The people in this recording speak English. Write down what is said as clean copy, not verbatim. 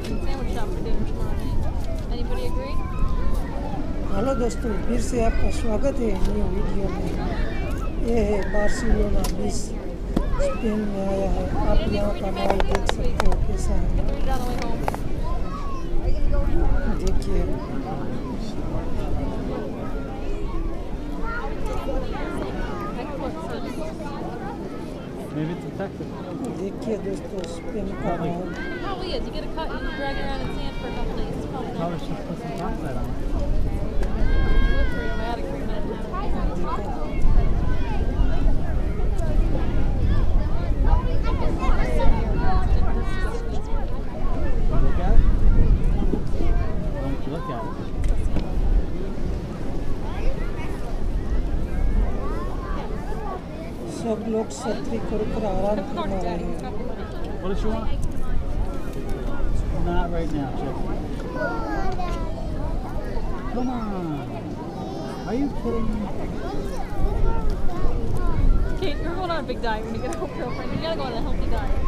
Mexican sandwich shop for dinner tomorrow night. Anybody agree? Hello दोस्तों, फिर से आपका स्वागत है न्यू वीडियो में। ये है बार्सिलोना बीच, स्पेन में आया है। आप यहाँ का माहौल देख सकते हो कैसा है। देखिए Maybe it's effective. देखिए दोस्तों, स्पेन का माहौल। Probably is. You get a cut, you drag it around in sand for a couple days. It's probably not. Probably should put some chocolate on. Look for your attic treatment. Look at it. Why don't you look at it? सब लोग छतरी कर आराम कर रहे हैं। What does she want? Not right now, Chick. Come on. Are you kidding me? Kate, you're going on a big diet when you get a girlfriend. You gotta go on a healthy diet.